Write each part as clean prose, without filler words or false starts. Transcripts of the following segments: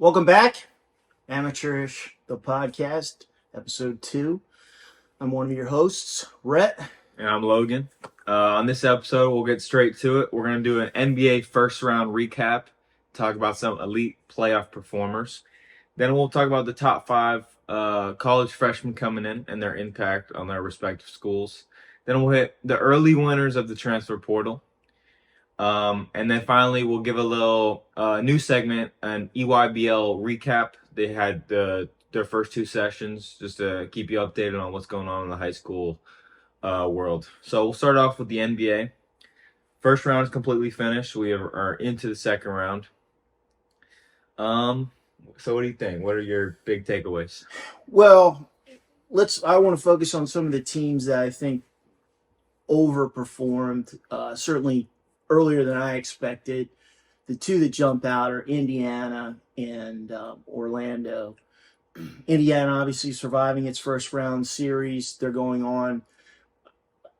Welcome back, Amateurish, the podcast, episode 2. I'm one of your hosts, Rhett. And I'm Logan. On this episode, we'll get straight to it. We're going to do an NBA first round recap, talk about some elite playoff performers. Then we'll talk about the top 5 college freshmen coming in and their impact on their respective schools. Then we'll hit the early winners of the transfer portal. And then finally, we'll give a little new segment, an EYBL recap. They had their first 2 sessions just to keep you updated on what's going on in the high school world. So we'll start off with the NBA. First round is completely finished. We are into the second round. So what do you think? What are your big takeaways? Well, I want to focus on some of the teams that I think overperformed, certainly earlier than I expected. The 2 that jump out are Indiana and Orlando. Indiana obviously surviving its first round series. They're going on.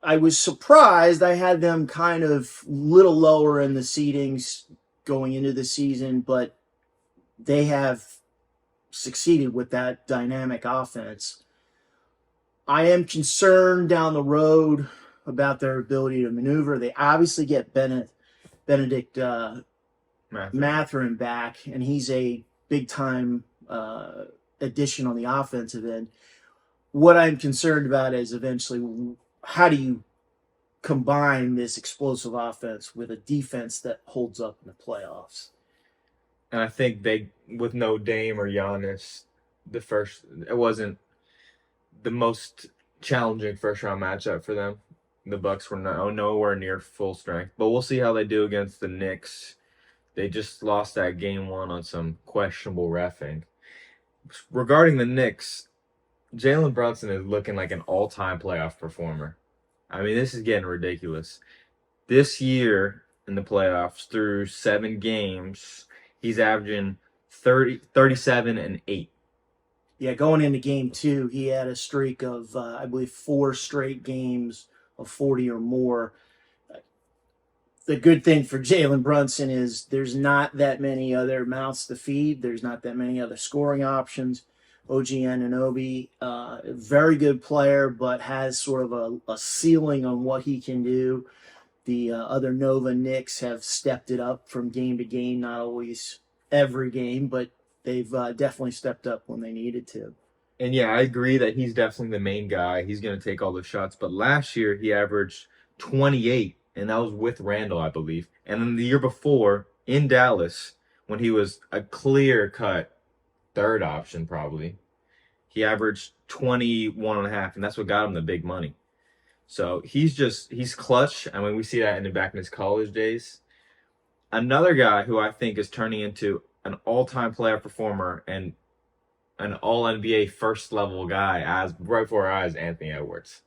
I was surprised. I had them kind of little lower in the seedings going into the season, but they have succeeded with that dynamic offense. I am concerned down the road about their ability to maneuver. They obviously get Benedict Mathurin back, and he's a big-time addition on the offensive end. What I'm concerned about is eventually how do you combine this explosive offense with a defense that holds up in the playoffs? And I think with no Dame or Giannis, it wasn't the most challenging first round matchup for them. The Bucks were nowhere near full strength, but we'll see how they do against the Knicks. They just lost that game 1 on some questionable reffing. Regarding the Knicks, Jalen Brunson is looking like an all-time playoff performer. I mean, this is getting ridiculous. This year in the playoffs, through 7 games, he's averaging 37 and 8. Yeah, going into game 2, he had a streak of, I believe, 4 straight games of 40 or more. The good thing for Jalen Brunson is there's not that many other mouths to feed. There's not that many other scoring options. OG Anunoby, very good player, but has sort of a ceiling on what he can do. The other Nova Knicks have stepped it up from game to game, not always every game, but they've definitely stepped up when they needed to. And yeah, I agree that he's definitely the main guy. He's going to take all the shots. But last year, he averaged 28, and that was with Randall, I believe. And then the year before, in Dallas, when he was a clear-cut third option probably, he averaged 21 and a half, and that's what got him the big money. So he's clutch. I mean, we see that back in his college days. Another guy who I think is turning into an all-time playoff performer and an all-NBA first-level guy right before our eyes, Anthony Edwards.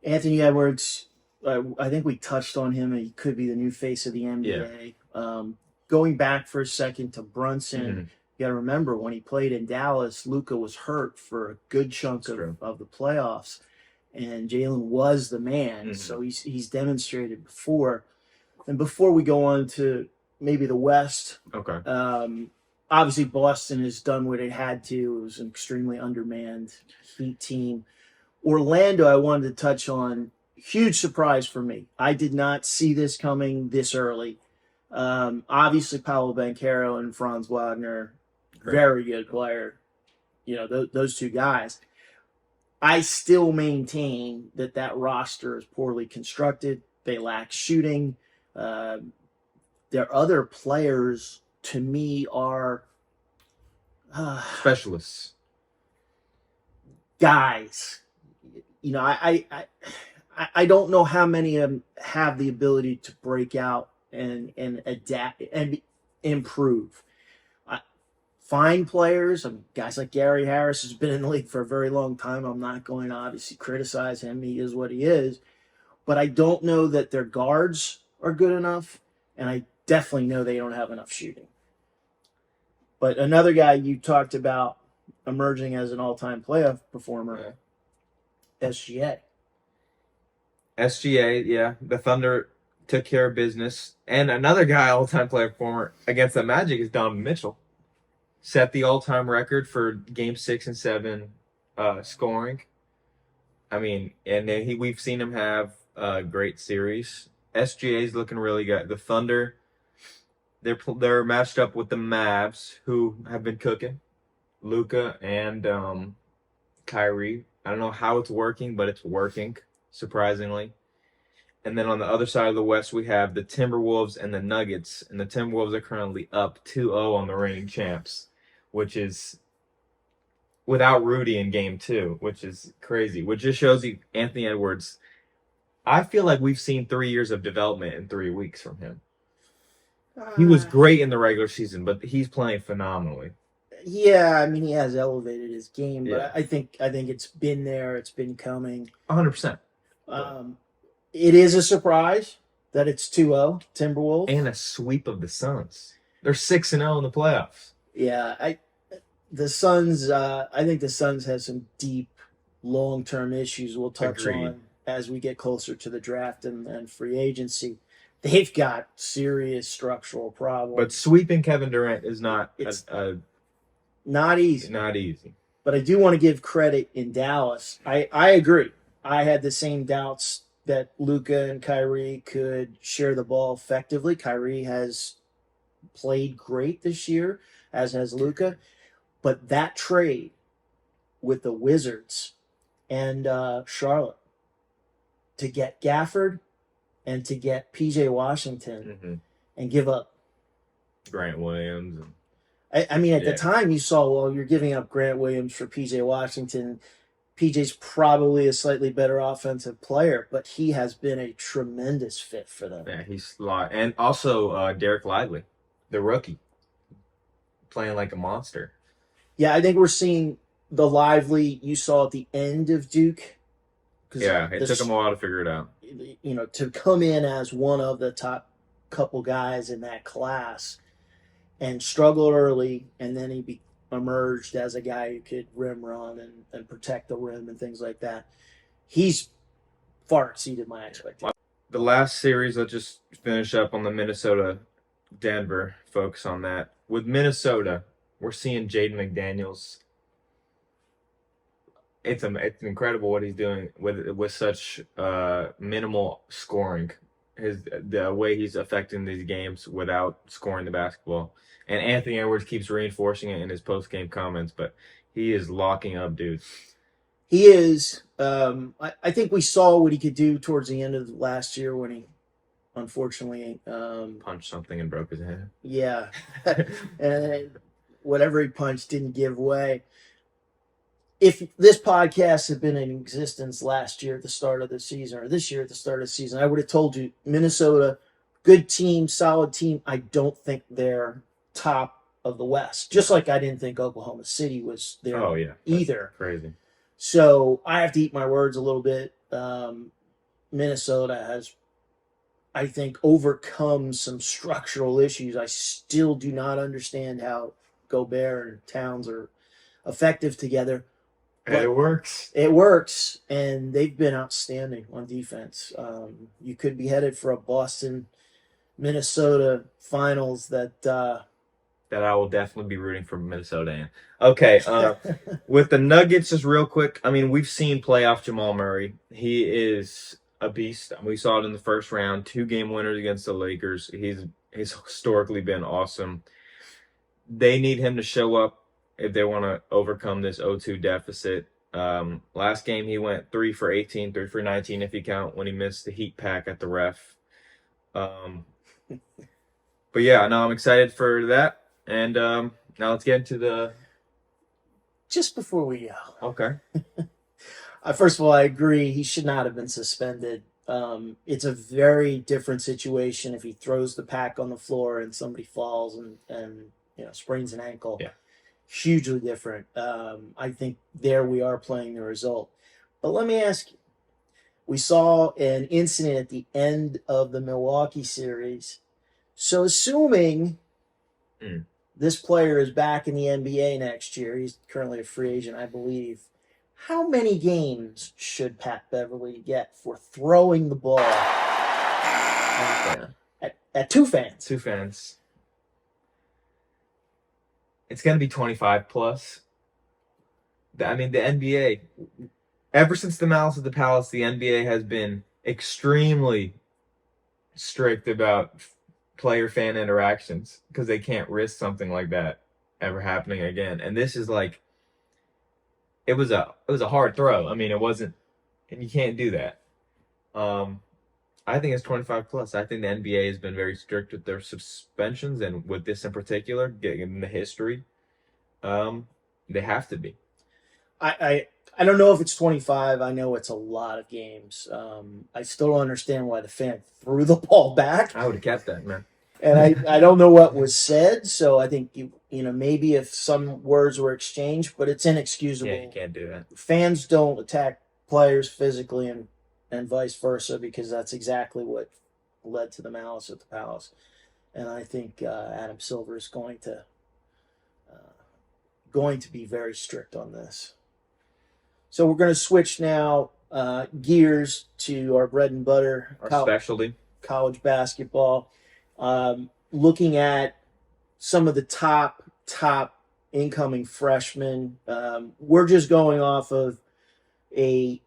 Anthony Edwards, I think we touched on him. He could be the new face of the NBA. Yeah. Going back for a second to Brunson, you got to remember when he played in Dallas, Luka was hurt for a good chunk of the playoffs, and Jalen was the man. So he's demonstrated before. And before we go on to maybe the West, obviously Boston has done what it had to. It was an extremely undermanned Heat team. Orlando, I wanted to touch on. Huge surprise for me. I did not see this coming this early. Obviously, Paolo Banchero and Franz Wagner, very good player. You know, those 2 guys. I still maintain that roster is poorly constructed. They lack shooting. Their other players, to me, are specialists. Guys. You know, I don't know how many of them have the ability to break out and adapt and improve. Fine players, guys like Gary Harris has been in the league for a very long time. I'm not going to obviously criticize him. He is what he is. But I don't know that their guards are good enough, and I definitely know they don't have enough shooting. But another guy you talked about emerging as an all-time playoff performer, SGA. SGA, yeah. The Thunder took care of business. And another guy, all-time player performer against the Magic is Donovan Mitchell. set the all-time record for Game 6 and 7 scoring. I mean, and then we've seen him have a great series. SGA's looking really good. The Thunder, they're matched up with the Mavs, who have been cooking. Luka and Kyrie. I don't know how it's working, but it's working, surprisingly. And then on the other side of the West, we have the Timberwolves and the Nuggets. And the Timberwolves are currently up 2-0 on the reigning champs, which is without Rudy in game 2, which is crazy. Which just shows you Anthony Edwards. I feel like we've seen 3 years of development in 3 weeks from him. He was great in the regular season, but he's playing phenomenally. Yeah, I mean, he has elevated his game, but I think it's been there. It's been coming. 100%. It is a surprise that it's 2-0 Timberwolves. And a sweep of the Suns. They're 6-0 in the playoffs. Yeah, the Suns, I think the Suns have some deep, long-term issues we'll touch on as we get closer to the draft and free agency. They've got serious structural problems. But sweeping Kevin Durant is not not easy. Not easy. But I do want to give credit in Dallas. I agree. I had the same doubts that Luka and Kyrie could share the ball effectively. Kyrie has played great this year, as has Luka. But that trade with the Wizards and Charlotte to get Gafford and to get PJ Washington and give up Grant Williams. I mean, at the time you saw, well, you're giving up Grant Williams for PJ Washington. PJ's probably a slightly better offensive player, but he has been a tremendous fit for them. Yeah, he's a lot. And also Derek Lively, the rookie, playing like a monster. Yeah, I think we're seeing the Lively you saw at the end of Duke. Yeah, it took him a while to figure it out. You know, to come in as one of the top couple guys in that class and struggled early, and then he emerged as a guy who could rim run and protect the rim and things like that. He's far exceeded my expectations. The last series, let's just finish up on the Minnesota-Denver, focus on that. With Minnesota, we're seeing Jaden McDaniels. It's incredible what he's doing with such minimal scoring. The way he's affecting these games without scoring the basketball. And Anthony Edwards keeps reinforcing it in his post-game comments, but he is locking up dudes. He is. I think we saw what he could do towards the end of last year when he, unfortunately, punched something and broke his head. Yeah. And whatever he punched didn't give way. If this podcast had been in existence last year at the start of the season, or this year at the start of the season, I would have told you Minnesota, good team, solid team. I don't think they're top of the West. Just like I didn't think Oklahoma City was there either. Crazy. So I have to eat my words a little bit. Minnesota has, I think, overcome some structural issues. I still do not understand how Gobert and Towns are effective together. It works. It works, and they've been outstanding on defense. You could be headed for a Boston-Minnesota finals that I will definitely be rooting for Minnesota in. Okay, with the Nuggets, just real quick, I mean, we've seen playoff Jamal Murray. He is a beast. We saw it in the first round, 2-game winners against the Lakers. He's historically been awesome. They need him to show up if they want to overcome this 0-2 deficit. Last game, he went 3 for 18, 3 for 19 if you count when he missed the heat pack at the ref. But yeah, no, I'm excited for that. And now let's get into the... Just before we go. Okay. First of all, I agree. He should not have been suspended. It's a very different situation if he throws the pack on the floor and somebody falls and sprains an ankle. Yeah. Hugely different. I think there we are playing the result. But let me ask you. We saw an incident at the end of the Milwaukee series. So assuming this player is back in the NBA next year, he's currently a free agent, I believe. How many games should Pat Beverly get for throwing the ball at two fans? Two fans. It's going to be 25 plus. I mean, the NBA, ever since the Malice at the Palace, the NBA has been extremely strict about player fan interactions because they can't risk something like that ever happening again. And this is like it was a hard throw. I mean, it wasn't, and you can't do that. I think it's 25 plus. I think the NBA has been very strict with their suspensions, and with this in particular, given the history, they have to be. I don't know if it's 25. I know it's a lot of games. I still don't understand why the fan threw the ball back. I would have kept that, man. And I don't know what was said, so I think maybe if some words were exchanged, but it's inexcusable. Yeah, you can't do that. Fans don't attack players physically and vice versa, because that's exactly what led to the Malice at the Palace. And I think Adam Silver is going to be very strict on this. So we're going to switch now gears to our bread and butter, Our specialty, college basketball. Looking at some of the top incoming freshmen. We're just going off of a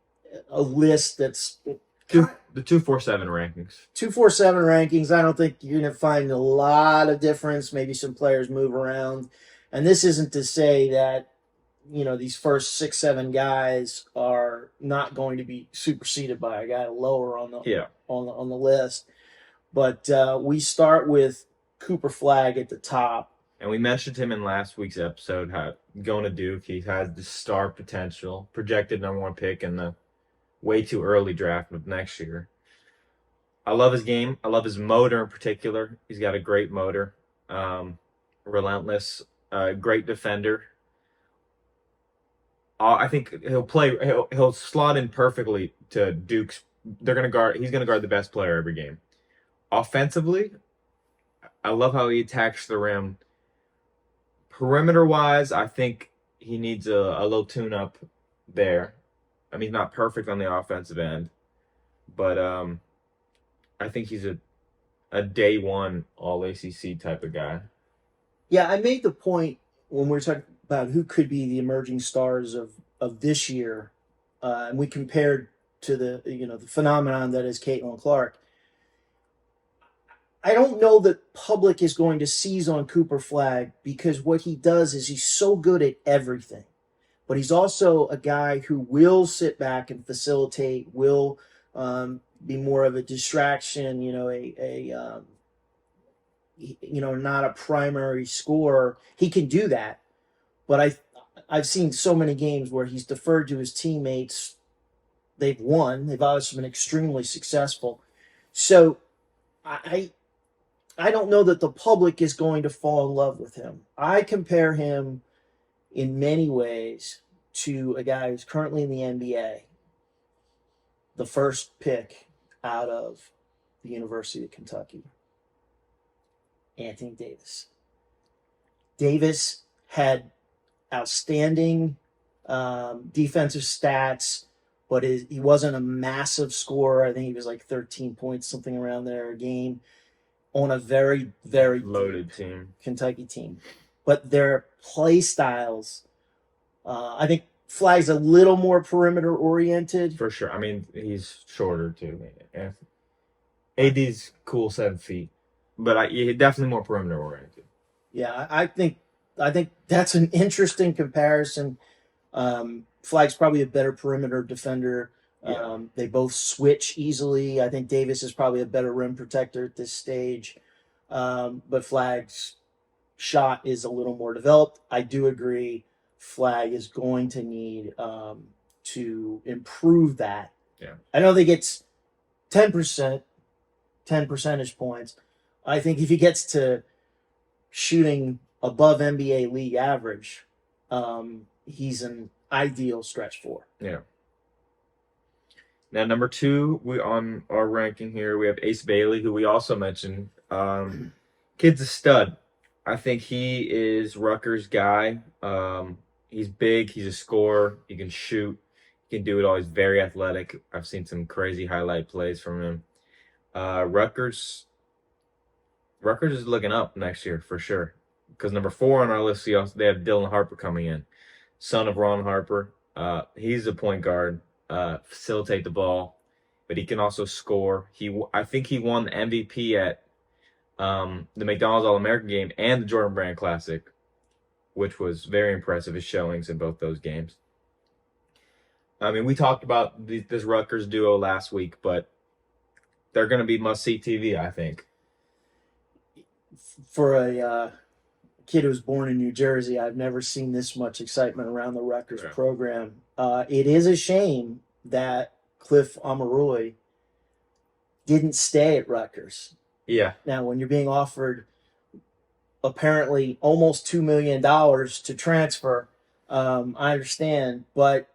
list that's the 247 rankings. 247 rankings. I don't think you're going to find a lot of difference. Maybe some players move around. And this isn't to say that these first 6-7 guys are not going to be superseded by a guy lower on the list. But we start with Cooper Flagg at the top. And we mentioned him in last week's episode, how going to Duke, he has the star potential, projected #1 pick in the way too early draft of next year. I love his game. I love his motor in particular. He's got a great motor. Relentless, great defender. I think he'll slot in perfectly to Duke's. He's going to guard the best player every game. Offensively, I love how he attacks the rim. Perimeter-wise, I think he needs a little tune-up there. I mean, he's not perfect on the offensive end, but I think he's a day one all-ACC type of guy. Yeah, I made the point when we were talking about who could be the emerging stars of this year, and we compared to the phenomenon that is Caitlin Clark. I don't know that public is going to seize on Cooper Flagg, because what he does is he's so good at everything. But he's also a guy who will sit back and facilitate, will be more of a distraction, not a primary scorer. He can do that. But I've seen so many games where he's deferred to his teammates. They've won. They've obviously been extremely successful. So I don't know that the public is going to fall in love with him. I compare him in many ways to a guy who's currently in the NBA, the first pick out of the University of Kentucky, Anthony Davis. Davis had outstanding defensive stats, but he wasn't a massive scorer. I think he was like 13 points, something around there a game, on a very, very loaded team, Kentucky team. But their play styles, I think Flagg's a little more perimeter oriented. For sure. I mean, he's shorter too. AD's cool 7 feet, but he's definitely more perimeter oriented. Yeah, I think that's an interesting comparison. Flagg's probably a better perimeter defender. Yeah. They both switch easily. I think Davis is probably a better rim protector at this stage. But Flagg's shot is a little more developed. I do agree Flagg is going to need to improve that. Yeah. I don't think it's 10%, 10 percentage points. I think if he gets to shooting above NBA league average, he's an ideal stretch 4. Yeah. Now, number 2, we on our ranking here, we have Ace Bailey, who we also mentioned. Kid's a stud. I think he is Rutgers' guy. He's big. He's a scorer. He can shoot. He can do it all. He's very athletic. I've seen some crazy highlight plays from him. Rutgers is looking up next year for sure. because number 4 on our list, they have Dylan Harper coming in, son of Ron Harper. He's a point guard, facilitate the ball, but he can also score. I think he won the MVP at the McDonald's All-American game and the Jordan Brand Classic, which was very impressive, his showings in both those games. I mean, we talked about this Rutgers duo last week, but they're going to be must-see TV, I think. For a kid who was born in New Jersey, I've never seen this much excitement around the Rutgers program. It is a shame that Cliff Omoruyi didn't stay at Rutgers. Yeah. Now, when you're being offered apparently almost $2 million to transfer, I understand, but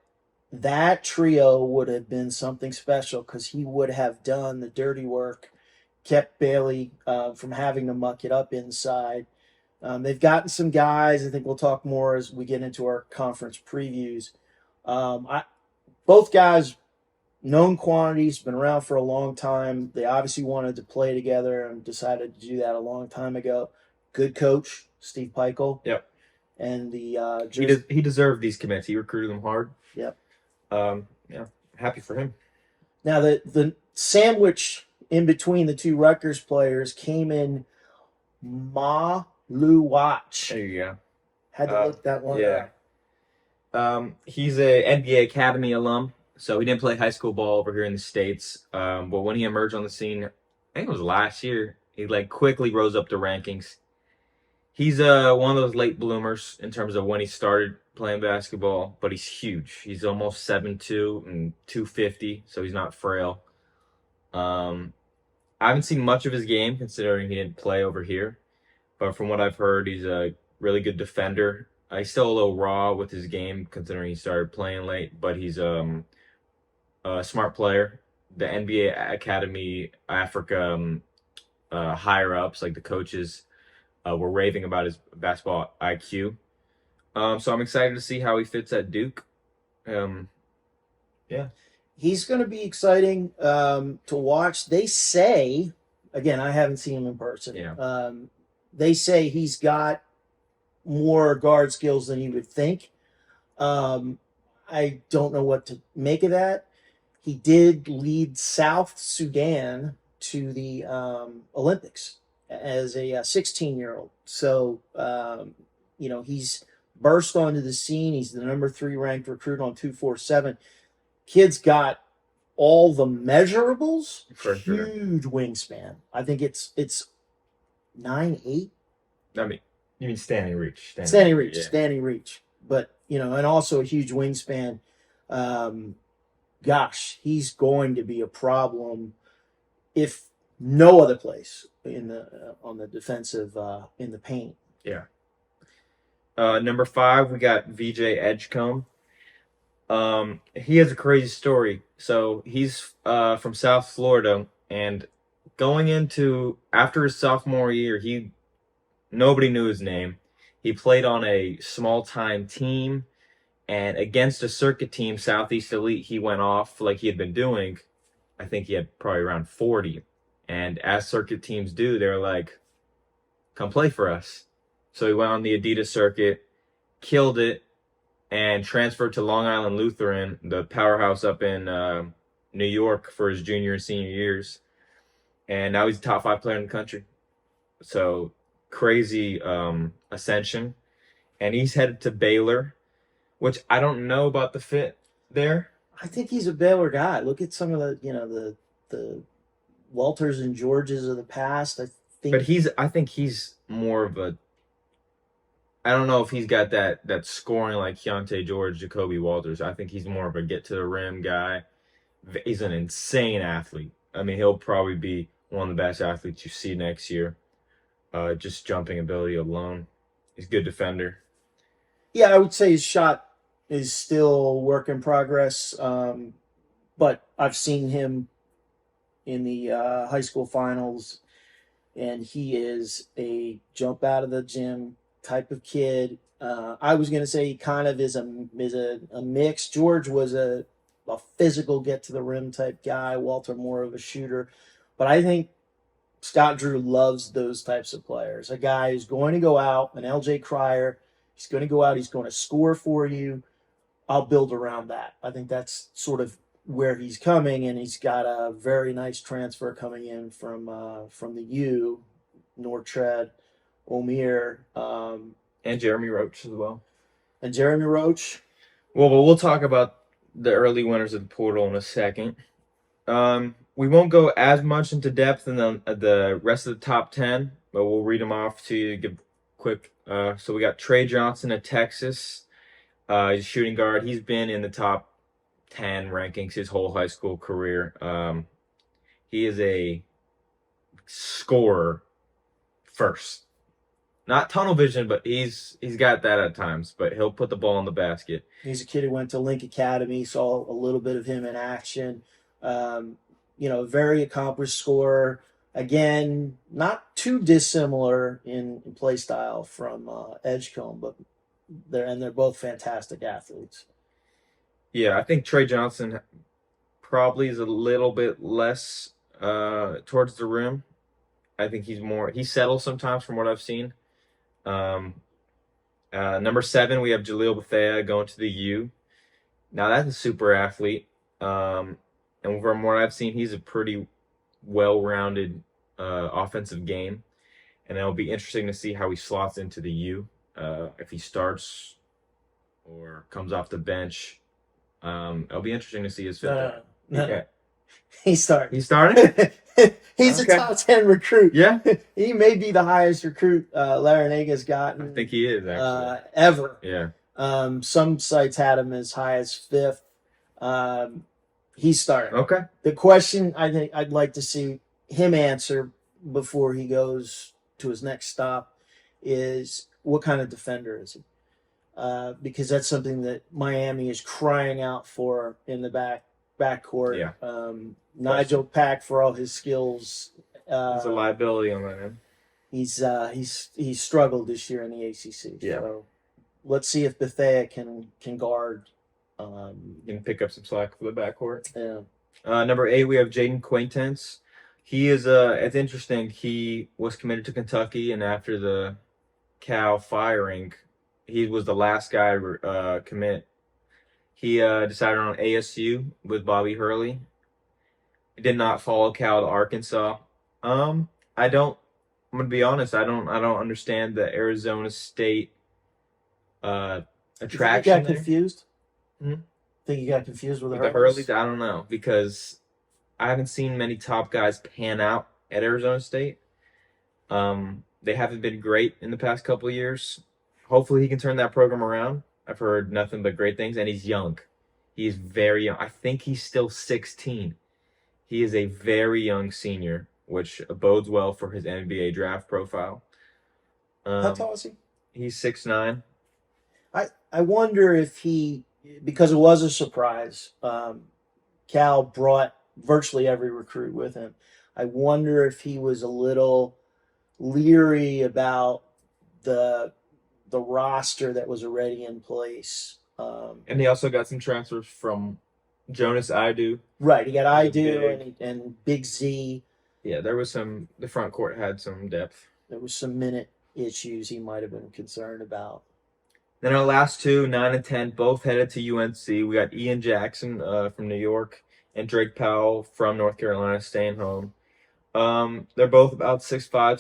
that trio would have been something special because he would have done the dirty work, kept Bailey from having to muck it up inside. They've gotten some guys. I think we'll talk more as we get into our conference previews. Both guys, known quantities, been around for a long time. They obviously wanted to play together and decided to do that a long time ago. Good coach, Steve Peichel. Yep. And the he deserved these commits. He recruited them hard. Yep. Yeah, happy for him. Now the sandwich in between the two Rutgers players came in Maluach. There you go. Had to look that one up. He's a NBA Academy alum, so he didn't play high school ball over here in the States. But when he emerged on the scene, I think it was last year, he quickly rose up the rankings. He's one of those late bloomers in terms of when he started playing basketball, but he's huge. He's almost 7'2" and 250, so he's not frail. I haven't seen much of his game considering he didn't play over here, but from what I've heard, he's a really good defender. He's still a little raw with his game considering he started playing late, but he's a smart player. The NBA Academy Africa higher ups, like the coaches, were raving about his basketball IQ. So I'm excited to see how he fits at Duke. Yeah. He's going to be exciting to watch. They say, again, I haven't seen him in person. Yeah. They say he's got more guard skills than you would think. I don't know what to make of that. He did lead South Sudan to the Olympics as a 16-year-old. So, he's burst onto the scene. He's the number 3 ranked recruit on 247. Kid's got all the measurables. For sure. Huge wingspan. I think it's 9'8". I mean, you mean standing reach? Standing reach. Yeah. Standing reach. But and also a huge wingspan. Gosh, he's going to be a problem if no other place on the defensive in the paint. Yeah. Number 5, we got VJ Edgecombe. He has a crazy story. So he's from South Florida, and going into after his sophomore year, nobody knew his name. He played on a small time team, and against a circuit team, Southeast Elite, he went off like he had been doing. I think he had probably around 40. And as circuit teams do, they're like, come play for us. So he went on the Adidas circuit, killed it, and transferred to Long Island Lutheran, the powerhouse up in New York, for his junior and senior years. And now he's a top 5 player in the country. So crazy ascension. And he's headed to Baylor, which I don't know about the fit there. I think he's a Baylor guy. Look at some of the Walters and Georges of the past. I think he's more of a. I don't know if he's got that scoring like Keontae George, Jacoby Walters. I think he's more of a get to the rim guy. He's an insane athlete. I mean, he'll probably be one of the best athletes you see next year. Just jumping ability alone. He's a good defender. Yeah, I would say his shot is still work in progress. But I've seen him in the high school finals, and he is a jump out of the gym type of kid. I was going to say he kind of is a mix. George was a physical get to the rim type guy. Walter more of a shooter. But I think Scott Drew loves those types of players. A guy who's going to go out, an LJ Cryer, he's going to go out, he's going to score for you. I'll build around that. I think that's sort of where he's coming, and he's got a very nice transfer coming in from the U, Nortred, Omir, and Jeremy Roach as well. And Jeremy Roach. Well, we'll talk about the early winners of the portal in a second. We won't go as much into depth in the rest of the top 10, but we'll read them off to you to give quick. So we got Trey Johnson at Texas. He's a shooting guard. He's been in the top 10 rankings his whole high school career. He is a scorer first. Not tunnel vision, but he's got that at times. But he'll put the ball in the basket. He's a kid who went to Link Academy, saw a little bit of him in action. Very accomplished scorer. Again, not too dissimilar in play style from Edgecombe, but they're both fantastic athletes. Yeah, I think Trey Johnson probably is a little bit less towards the rim. I think he settles sometimes from what I've seen. Number 7, we have Jaleel Bethea going to the U. Now that's a super athlete. And from what I've seen, he's a pretty well-rounded offensive game. And it'll be interesting to see how he slots into the U. If he starts or comes off the bench. It'll be interesting to see his fit there. No. He's starting. He started? He's Okay. a top 10 recruit. Yeah. He may be the highest recruit Larrañaga's gotten. I think he is, actually. Ever. Yeah. Some sites had him as high as 5th. He's starting. Okay. The question I think I'd like to see him answer before he goes to his next stop is what kind of defender is he? Because that's something that Miami is crying out for in the backcourt. Yeah. Nigel Pack, for all his skills, It's a liability on that end. he's struggled this year in the ACC. Yeah. So let's see if Bethea can guard. You can pick up some slack for the backcourt. Yeah. Number 8, we have Jaden Quaintance. He is it's interesting. He was committed to Kentucky, and after the Cal firing, he was the last guy commit. He decided on ASU with Bobby Hurley. He did not follow Cal to Arkansas. I'm gonna be honest. I don't understand the Arizona State attraction. You got confused? Hmm? Think you got confused with With the the Hurleys, I don't know, because I haven't seen many top guys pan out at Arizona State. They haven't been great in the past couple of years. Hopefully he can turn that program around. I've heard nothing but great things, and he's young. He's very young. I think he's still 16. He is a very young senior, which bodes well for his NBA draft profile. How tall is he? He's 6'9". I wonder if because it was a surprise, Cal brought virtually every recruit with him. I wonder if he was a little leery about the roster that was already in place. And he also got some transfers from Jonas Idu. Right, he got Idu Big. and Big Z. Yeah, the front court had some depth. There was some minute issues he might have been concerned about. Then our last 2, 9 and 10, both headed to UNC. We got Ian Jackson from New York and Drake Powell from North Carolina staying home. They're both about 6'5",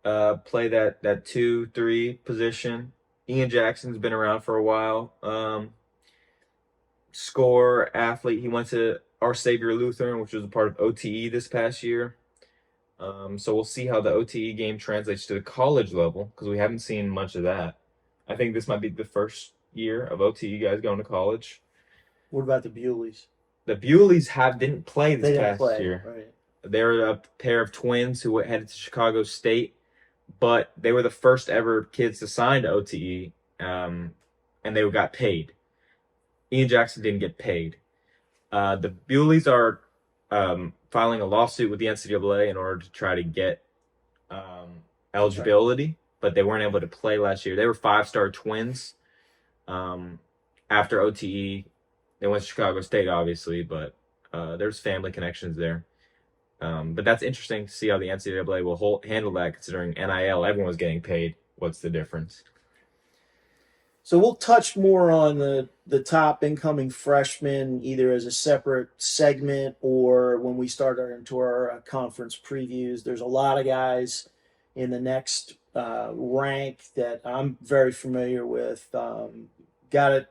6'6", play that 2-3 position. Ian Jackson's been around for a while. Scorer, athlete. He went to Our Savior Lutheran, which was a part of OTE this past year. So we'll see how the OTE game translates to the college level, because we haven't seen much of that. I think this might be the first year of OTE guys going to college. What about the Buleys? The Buleys didn't play They this didn't past play. year. Right. They're a pair of twins who headed to Chicago State, but they were the first ever kids to sign to OTE, and they got paid. Ian Jackson didn't get paid. The Buleys are filing a lawsuit with the NCAA in order to try to get eligibility, but they weren't able to play last year. They were 5-star twins. After OTE, they went to Chicago State, obviously, but there's family connections there. But that's interesting to see how the NCAA will handle that, considering NIL, everyone was getting paid. What's the difference? So we'll touch more on the top incoming freshmen either as a separate segment or when we start into our conference previews. There's a lot of guys in the next rank that I'm very familiar with. Got to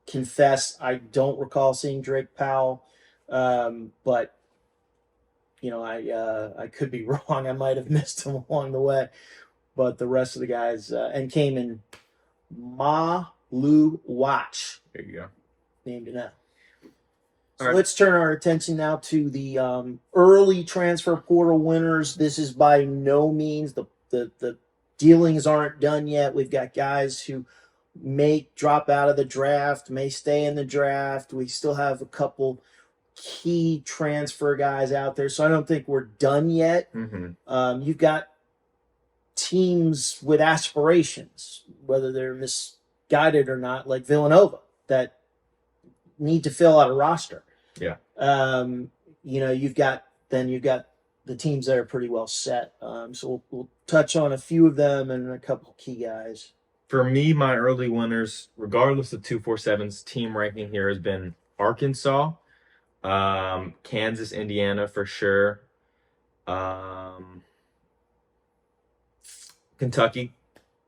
confess, I don't recall seeing Drake Powell, but I could be wrong. I might have missed him along the way, but the rest of the guys and came in. Ma Lu Watch. There you go. Named it now. So right. Let's turn our attention now to the early transfer portal winners. This is by no means the dealings aren't done yet. We've got guys who may drop out of the draft, may stay in the draft. We still have a couple key transfer guys out there, so I don't think we're done yet. Mm-hmm. You've got teams with aspirations, whether they're misguided or not, like Villanova, that need to fill out a roster. Yeah. You've got the teams that are pretty well set. So we'll touch on a few of them and a couple key guys. For me, my early winners, regardless of 247's team ranking here, has been Arkansas, Kansas, Indiana for sure. Kentucky.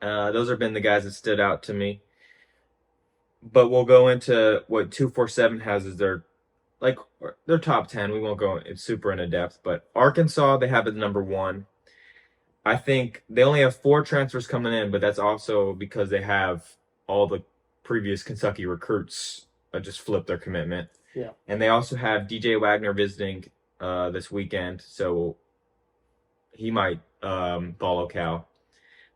Those have been the guys that stood out to me. But we'll go into what 247 has as their top 10. We won't go super into depth, but Arkansas, they have it number 1. I think they only have 4 transfers coming in, but that's also because they have all the previous Kentucky recruits just flip their commitment. Yeah. And they also have DJ Wagner visiting this weekend, so he might follow Cal.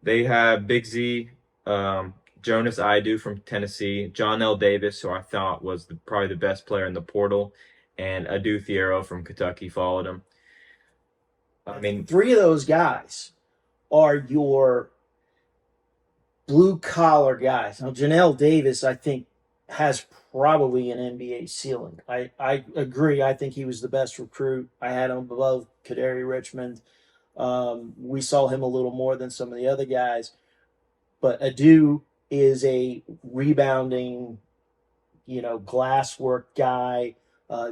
They have Big Z, Jonas Idu from Tennessee, John L. Davis, who I thought was probably the best player in the portal, and Adu Thiero from Kentucky followed him. I mean, 3 of those guys are your blue-collar guys. Now, Janelle Davis, I think, has probably an NBA ceiling. I agree. I think he was the best recruit. I had him above Kaderi Richmond. We saw him a little more than some of the other guys, but Adu is a rebounding, glasswork guy.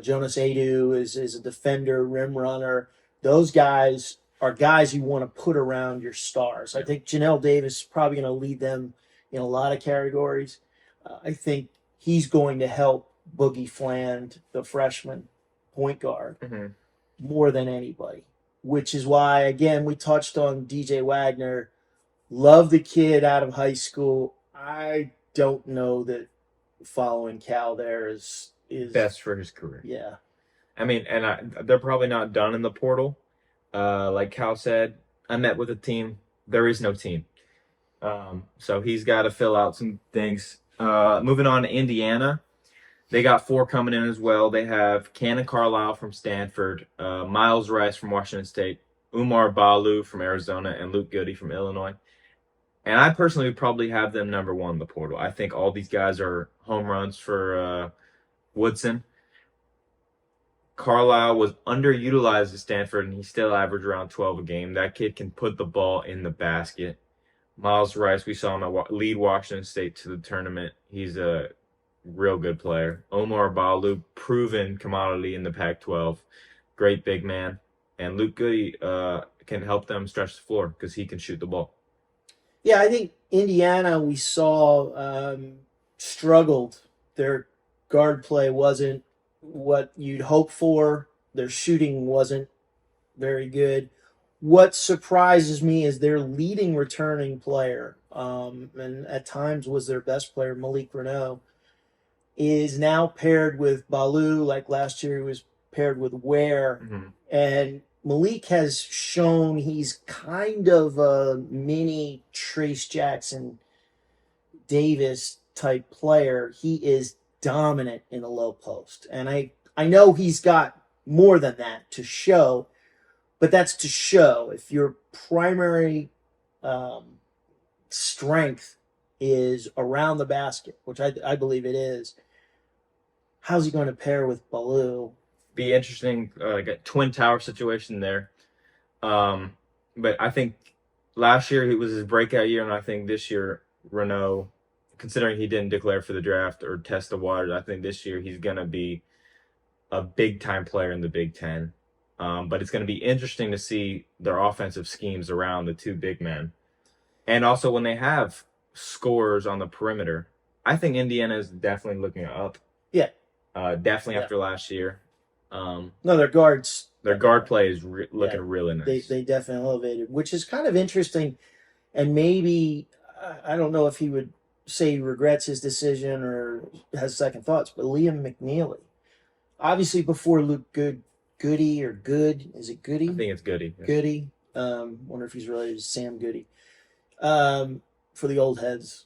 Jonas Adu is a defender, rim runner. Those guys are guys you want to put around your stars. I think Janelle Davis is probably going to lead them in a lot of categories. I think he's going to help Boogie Fland, the freshman point guard, more than anybody. Which is why, again, we touched on DJ Wagner. Love the kid out of high school. I don't know that following Cal there is best for his career. Yeah. I mean, and they're probably not done in the portal. Like Cal said, I met with a team. There is no team. So he's got to fill out some things. Moving on to Indiana. They got 4 coming in as well. They have Cannon Carlisle from Stanford, Miles Rice from Washington State, Umar Balu from Arizona, and Luke Goody from Illinois. And I personally would probably have them number 1 in the portal. I think all these guys are home runs for Woodson. Carlisle was underutilized at Stanford, and he still averaged around 12 a game. That kid can put the ball in the basket. Miles Rice, we saw him lead Washington State to the tournament. He's a real good player. Omar Balu, proven commodity in the Pac-12. Great big man. And Luke Goody can help them stretch the floor because he can shoot the ball. Yeah, I think Indiana, we saw, struggled. Their guard play wasn't what you'd hope for. Their shooting wasn't very good. What surprises me is their leading returning player, and at times was their best player, Malik Renault, is now paired with Balu. Like last year, he was paired with Ware. And Malik has shown he's kind of a mini Trace Jackson Davis type player. He is dominant in the low post. And I know he's got more than that to show, but that's to show. If your primary strength is around the basket, which I believe it is, how's he going to pair with Balu be interesting, like a twin tower situation there. But I think last year it was his breakout year, and I think this year Renault, considering he didn't declare for the draft or test the waters, I think this year he's gonna be a big time player in the Big Ten. But it's going to be interesting to see their offensive schemes around the two big men. And also when they have scorers on the perimeter, I think Indiana is definitely looking up. Yeah. Definitely after last year. No, their guards. Their guard play is looking really nice. They definitely elevated, which is kind of interesting. And maybe, I don't know if he would say he regrets his decision or has second thoughts, but Liam McNeely, obviously before Luke Goody or Good, is it Goody? I think it's Goody. Yeah. Goody. Wonder if he's related to Sam Goody. For the old heads,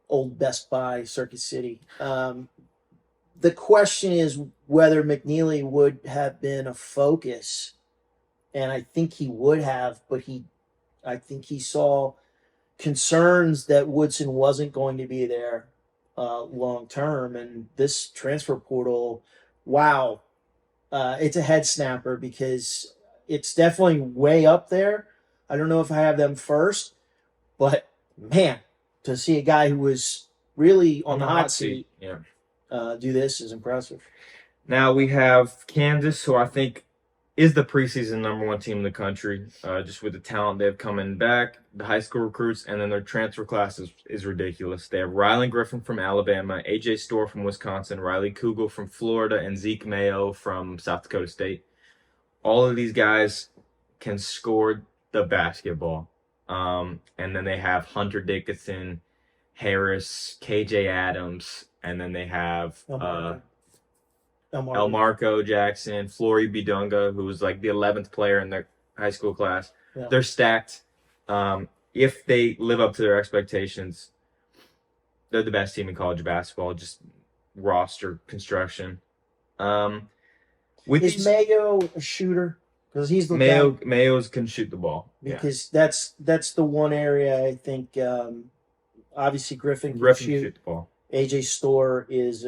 old Best Buy, Circuit City. The question is whether McNeely would have been a focus, and I think he would have, but I think he saw concerns that Woodson wasn't going to be there long term, and this transfer portal, wow, it's a head snapper because it's definitely way up there. I don't know if I have them first, but man, to see a guy who was really on the hot seat, do this is impressive. Now we have Kansas, who I think is the preseason #1 team in the country, just with the talent they have coming back, the high school recruits, and then their transfer class is ridiculous. They have Rylan Griffin from Alabama, AJ Storr from Wisconsin, Riley Kugel from Florida, and Zeke Mayo from South Dakota State. All of these guys can score the basketball. And then they have Hunter Dickinson, Harris, KJ Adams, and then they have Elmarco Jackson, Flory Bidunga, who was like the 11th player in their high school class. Yeah. They're stacked. If they live up to their expectations, they're the best team in college basketball, just roster construction. Is Mayo a shooter? Because he's the Mayo's can shoot the ball. Because that's the one area I think. Obviously, Griffin can shoot the ball. AJ Storr is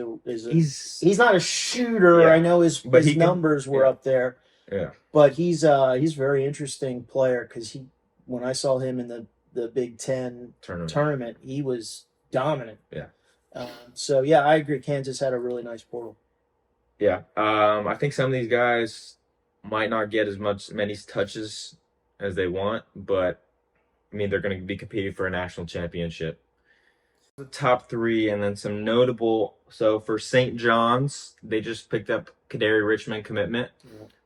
he's not a shooter. Yeah. I know his numbers were up there. Yeah, but he's a very interesting player because when I saw him in the Big Ten tournament, he was dominant. Yeah. So yeah, I agree. Kansas had a really nice portal. Yeah. I think some of these guys might not get as many touches as they want, but I mean they're going to be competing for a national championship. The top three, and then some notable. So for St. John's, they just picked up Kadary Richmond commitment,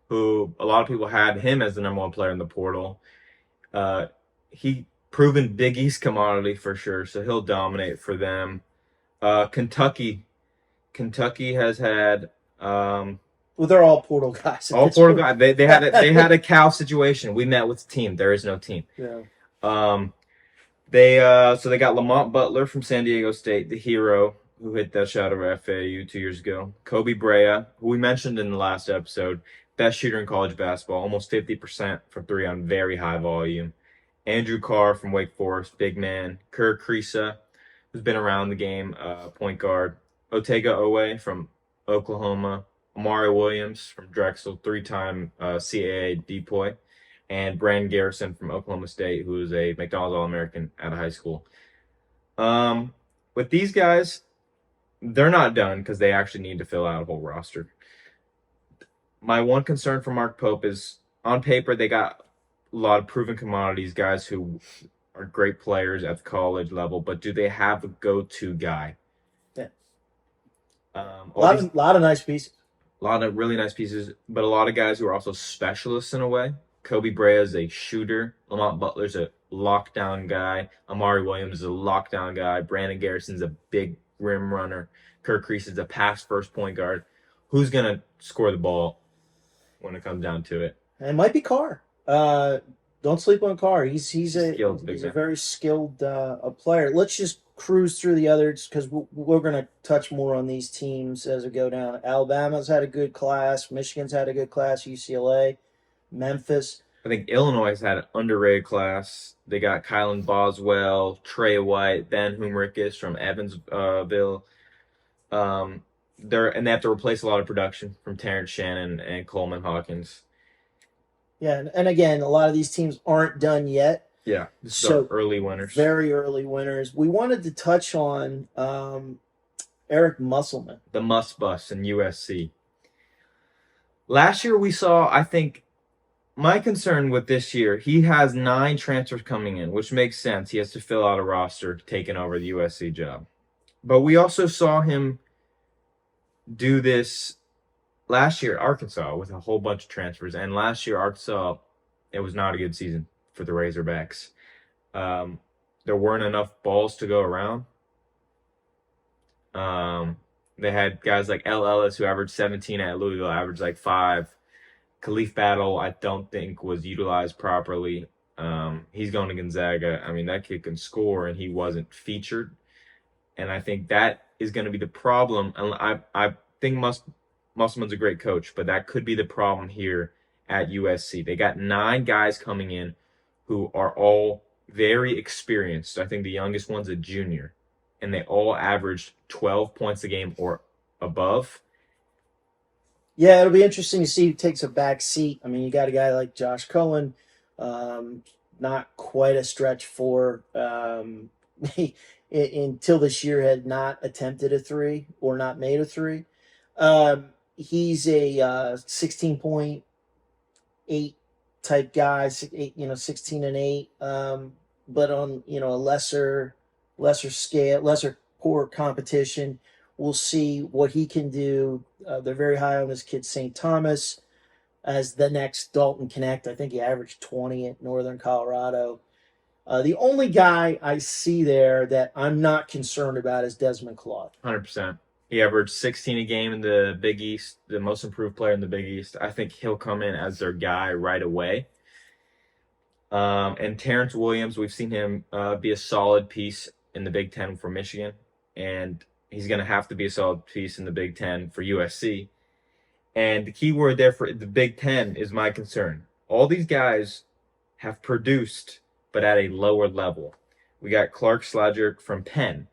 who a lot of people had him as the #1 player in the portal. He proven Big East commodity for sure, so he'll dominate for them. Kentucky has had. Well, they're all portal guys. All portal guys. They had a Cal situation. We met with the team. There is no team. Yeah. They got Lamont Butler from San Diego State, the hero who hit that shot over FAU 2 years ago. Kobe Brea, who we mentioned in the last episode, best shooter in college basketball, almost 50% from three on very high volume. Andrew Carr from Wake Forest, big man. Kerr Kriisa, who's been around the game, point guard. Otega Owe from Oklahoma. Amari Williams from Drexel, 3-time CAA DPOY. And Brandon Garrison from Oklahoma State, who is a McDonald's All-American out of high school. With these guys, they're not done because they actually need to fill out a whole roster. My one concern for Mark Pope is, on paper, they got a lot of proven commodities, guys who are great players at the college level, but do they have a go-to guy? Yeah. A lot of nice pieces. A lot of really nice pieces, but a lot of guys who are also specialists in a way. Kobe Brea is a shooter. Lamont Butler's a lockdown guy. Amari Williams is a lockdown guy. Brandon Garrison's a big rim runner. Kerr Kriisa is a pass-first point guard. Who's going to score the ball when it comes down to it? It might be Carr. Don't sleep on Carr. He's a very skilled player. Let's just cruise through the others because we're going to touch more on these teams as we go down. Alabama's had a good class. Michigan's had a good class. UCLA. Memphis. I think Illinois has had an underrated class. They got Kylan Boswell, Trey White, Ben Humrichis from Evansville. they have to replace a lot of production from Terrence Shannon and Coleman Hawkins. Yeah, and again, a lot of these teams aren't done yet. Yeah, so early winners. Very early winners. We wanted to touch on Eric Musselman. The must bust in USC. Last year we saw, I think, my concern with this year, he has 9 transfers coming in, which makes sense. He has to fill out a roster taking over the USC job. But we also saw him do this last year at Arkansas with a whole bunch of transfers. And last year, Arkansas, it was not a good season for the Razorbacks. There weren't enough balls to go around. They had guys like L. Ellis, who averaged 17 at Louisville, averaged like 5. Khalif Battle, I don't think was utilized properly. He's going to Gonzaga. I mean, that kid can score, and he wasn't featured. And I think that is going to be the problem. I think Musselman's a great coach, but that could be the problem here at USC. They got 9 guys coming in who are all very experienced. I think the youngest one's a junior, and they all averaged 12 points a game or above. Yeah, it'll be interesting to see who takes a back seat. I mean, you got a guy like Josh Cohen, not quite a stretch for until this year had not attempted a 3 or not made a 3. He's a 16.8 type guy, 16 and 8, but on a lesser scale, lesser core competition. We'll see what he can do. They're very high on this kid, St. Thomas, as the next Dalton Connect. I think he averaged 20 at Northern Colorado. The only guy I see there that I'm not concerned about is Desmond Claude. 100%. He averaged 16 a game in the Big East, the most improved player in the Big East. I think he'll come in as their guy right away. And Terrence Williams, we've seen him be a solid piece in the Big Ten for Michigan. And he's going to have to be a solid piece in the Big Ten for USC. And the key word there for the Big Ten is my concern. All these guys have produced, but at a lower level. We got Clark Slajek from Penn.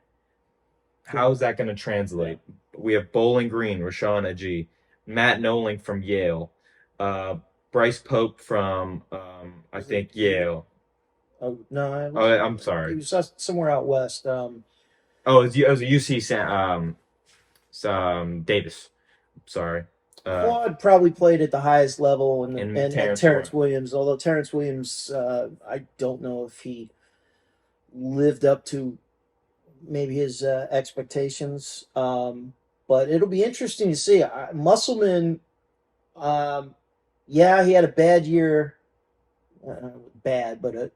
How is that going to translate? We have Bowling Green, Rashawn Ajee, Matt Noling from Yale, Bryce Pope from, I think, Yale. Oh, no. I'm sorry. He was somewhere out west. It was a UC Davis. Sorry. Claude probably played at the highest level, and Terrence Williams. Although Terrence Williams, I don't know if he lived up to maybe his expectations. But it'll be interesting to see. Musselman, yeah, he had a bad year. Bad, but a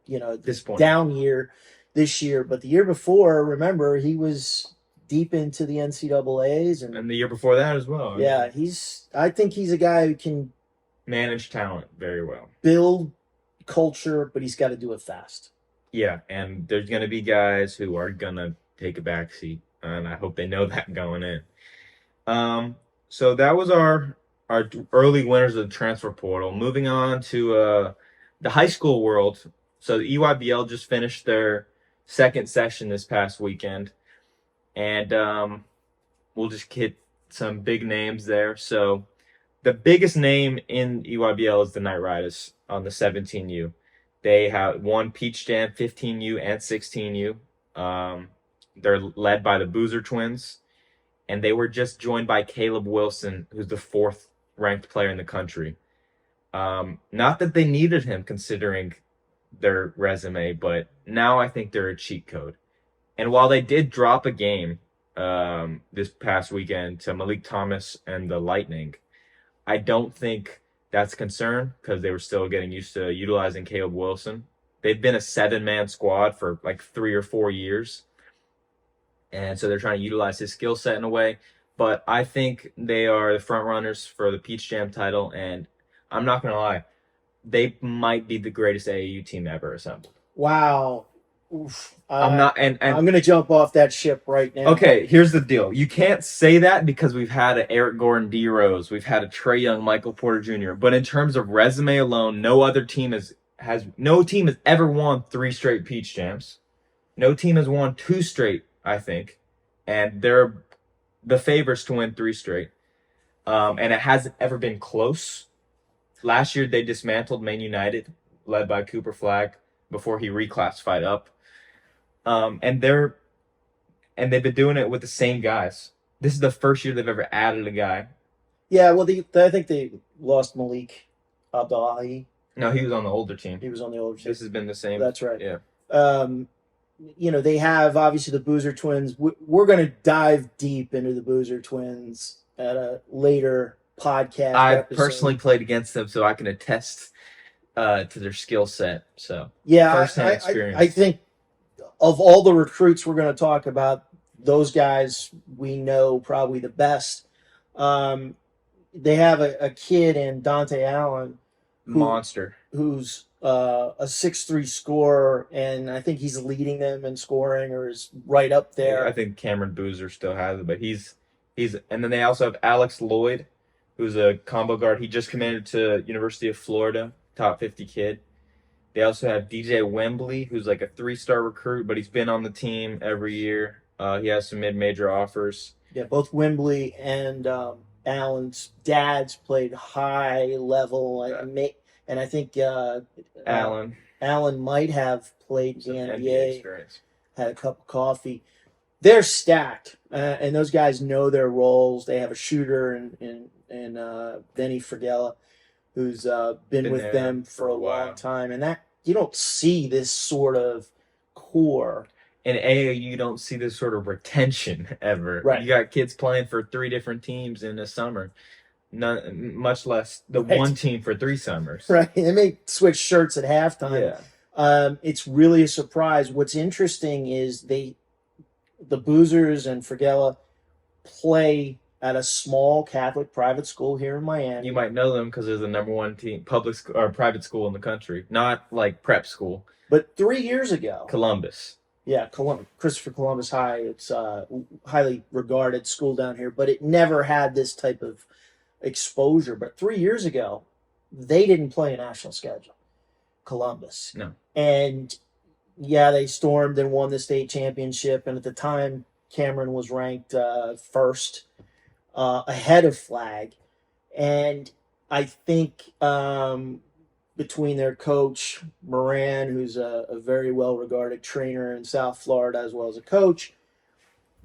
down year this year. But the year before, remember, he was deep into the NCAAs, and the year before that as well. Yeah, I think he's a guy who can manage talent very well, build culture, but he's got to do it fast. Yeah, and there's going to be guys who are going to take a backseat, and I hope they know that going in. So that was our early winners of the transfer portal. Moving on to the high school world. So the EYBL just finished their second session this past weekend. And we'll just hit some big names there. So the biggest name in EYBL is the Knight Riders on the 17U. They have won Peach Jam 15U and 16U. They're led by the Boozer twins. And they were just joined by Caleb Wilson, who's the 4th ranked player in the country. Not that they needed him considering their resume, but now I think they're a cheat code. And while they did drop a game this past weekend to Malik Thomas and the Lightning, I don't think that's a concern because they were still getting used to utilizing Caleb Wilson. They've been a 7-man squad for like 3 or 4 years. And so they're trying to utilize his skill set in a way. But I think they are the front runners for the Peach Jam title. And I'm not going to lie, they might be the greatest AAU team ever assembled. Wow. Oof. I'm not, and I'm going to jump off that ship right now. Okay, here's the deal. You can't say that because we've had an Eric Gordon D. Rose, we've had a Trae Young, Michael Porter Jr. But in terms of resume alone, no team has ever won 3 straight Peach Jams. No team has won 2 straight, I think. And they're the favorites to win 3 straight. And it hasn't ever been close. Last year, they dismantled Maine United, led by Cooper Flagg, before he reclassified up. And they've been doing it with the same guys. This is the first year they've ever added a guy. Yeah, well, I think they lost Malik Abdullahi. No, he was on the older team. He was on the older team. This has been the same. That's right. Yeah. They have obviously the Boozer twins. We're going to dive deep into the Boozer twins at a later podcast. I episode. personally played against them, so I can attest to their skill set. So yeah, first-hand experience. I think of all the recruits we're going to talk about, those guys we know probably the best. They have a kid in Dante Allen, monster, who's a 6'3" scorer, and I think he's leading them in scoring or is right up there. Yeah, I think Cameron Boozer still has it, but he's and then they also have Alex Lloyd, who's a combo guard. He just committed to University of Florida, top 50 kid. They also have DJ Wembley, who's like a 3-star recruit, but he's been on the team every year. He has some mid-major offers. Yeah, both Wembley and Allen's dads played high level, and I think Allen might have played the NBA. Had a cup of coffee. They're stacked, and those guys know their roles. They have a shooter in Benny Fregella, who's been with them for a long time, and that you don't see this sort of core. In AAU, you don't see this sort of retention ever. Right. You got kids playing for 3 different teams in the summer. Much less the one team for 3 summers. Right. They may switch shirts at halftime. Yeah. It's really a surprise. What's interesting is the Boozers and Fregella play at a small Catholic private school here in Miami. You might know them because they're the number 1 team private school in the country, not like prep school. But 3 years ago, Columbus. Yeah, Christopher Columbus High. It's a highly regarded school down here, but it never had this type of exposure. But 3 years ago, they didn't play a national schedule, Columbus. No. And yeah, they stormed and won the state championship. And at the time, Cameron was ranked first, ahead of Flagg. And I think between their coach, Moran, who's a very well-regarded trainer in South Florida as well as a coach,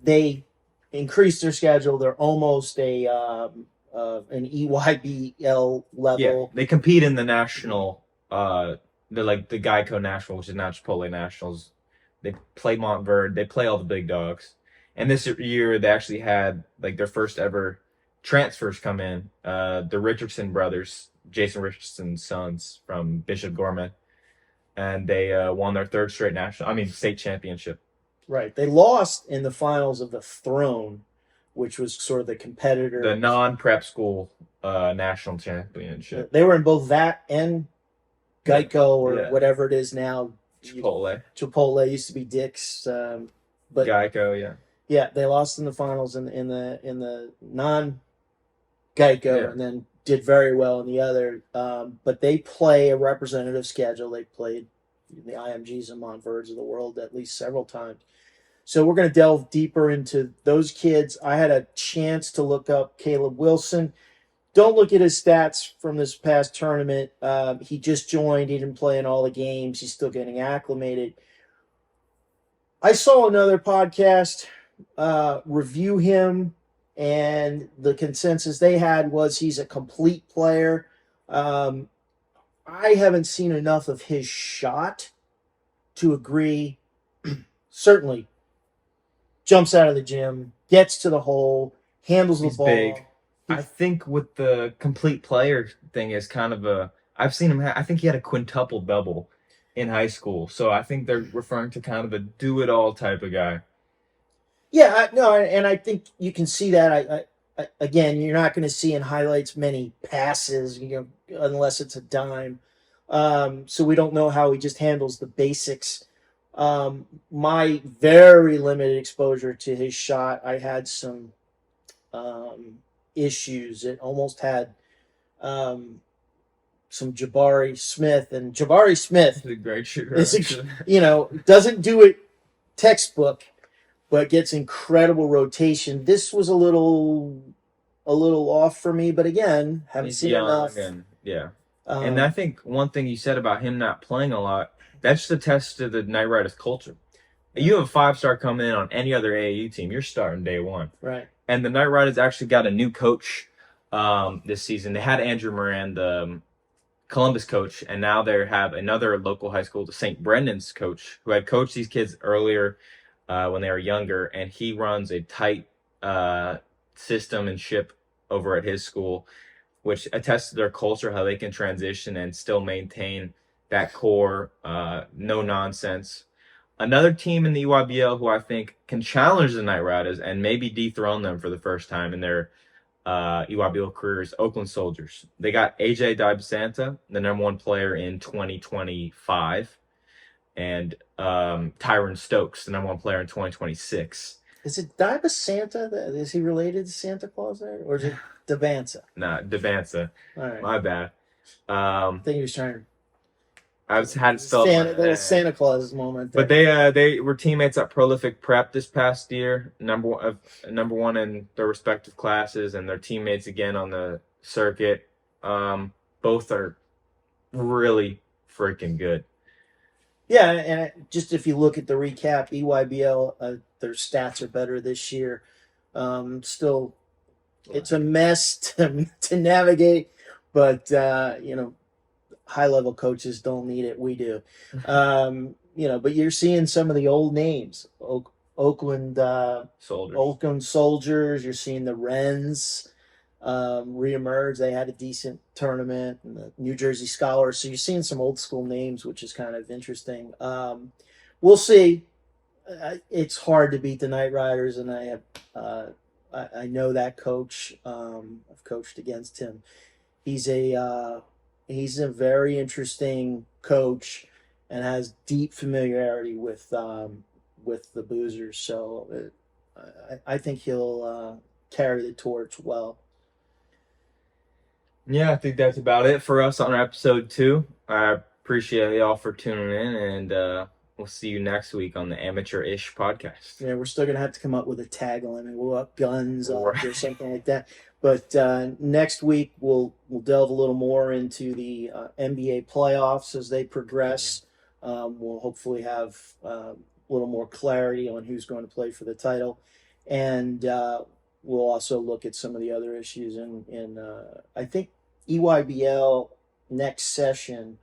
they increased their schedule. They're almost an EYBL level. Yeah, they compete in the national, the Geico National, which is now Chipotle Nationals. They play Montverde. They play all the big dogs. And this year, they actually had like their first ever transfers come in. The Richardson brothers, Jason Richardson's sons from Bishop Gorman, and they won their 3rd straight state championship. Right. They lost in the finals of the Throne, which was sort of the competitor. The non-prep school national championship. They were in both that and Geico or whatever it is now. Chipotle used to be Dick's, but Geico, yeah. Yeah, they lost in the finals in the non-Geico, and then did very well in the other. But they play a representative schedule. They played the IMGs and Montverdes of the world at least several times. So we're going to delve deeper into those kids. I had a chance to look up Caleb Wilson. Don't look at his stats from this past tournament. He just joined. He didn't play in all the games. He's still getting acclimated. I saw another podcast review him, and the consensus they had was he's a complete player. I haven't seen enough of his shot to agree. Certainly jumps out of the gym, gets to the hole, handles the ball. Big. I think with the complete player thing is kind of I've seen him. I think he had a quintuple double in high school. So I think they're referring to kind of a do-it-all type of guy. Yeah, and I think you can see that. Again, you're not going to see in highlights many passes, unless it's a dime. So we don't know how he just handles the basics. My very limited exposure to his shot, I had some issues. It almost had some Jabari Smith, and Jabari Smith is a great shooter. Doesn't do it textbook, but gets incredible rotation. This was a little off for me, but again, haven't He's seen young enough. and and I think one thing you said about him not playing a lot, that's just a test to the Knight Riders culture. You have a 5-star coming in on any other AAU team, you're starting day one. Right. And the Knight Riders actually got a new coach this season. They had Andrew Moran, the Columbus coach, and now they have another local high school, the St. Brendan's coach, who had coached these kids earlier when they were younger, and he runs a tight system and ship over at his school, which attests to their culture, how they can transition and still maintain that core, no nonsense. Another team in the EYBL who I think can challenge the Knight Riders and maybe dethrone them for the first time in their EYBL careers, Oakland Soldiers. They got AJ Dibasanta, the #1 player in 2025, and Tyron Stokes, the #1 player in 2026. Is it Dibasanta? Is he related to Santa Claus there, or is it Devanza? Nah, Devanza. All right. My bad. I think he was trying to. I was had to spell little Santa Claus moment. But they were teammates at Prolific Prep this past year, number one in their respective classes, and they're teammates again on the circuit. Both are really freaking good. Yeah, and just if you look at the recap, EYBL, their stats are better this year. Still, it's a mess to navigate, but high-level coaches don't need it. We do. But you're seeing some of the old names, Oakland Soldiers. Oakland Soldiers. You're seeing the Wrens reemerge. They had a decent tournament, and the New Jersey Scholars. So you're seeing some old school names, which is kind of interesting. We'll see. It's hard to beat the Knight Riders, and I know that coach. I've coached against him. He's a very interesting coach and has deep familiarity with the Boozers. So I think he'll carry the torch well. Yeah, I think that's about it for us on episode 2. I appreciate y'all for tuning in, and we'll see you next week on the Amateur-ish podcast. Yeah, we're still gonna have to come up with a tagline, and we'll up guns or something like that. But next week we'll delve a little more into the NBA playoffs as they progress. We'll hopefully have a little more clarity on who's going to play for the title, and we'll also look at some of the other issues. And I think EYBL next session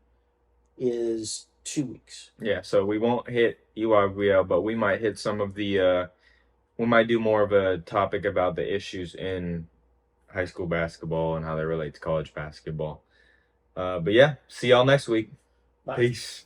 is 2 weeks. Yeah, so we won't hit EYBL, but we might hit some of the. We might do more of a topic about the issues in high school basketball and how they relate to college basketball. But yeah, see y'all next week. Bye. Peace.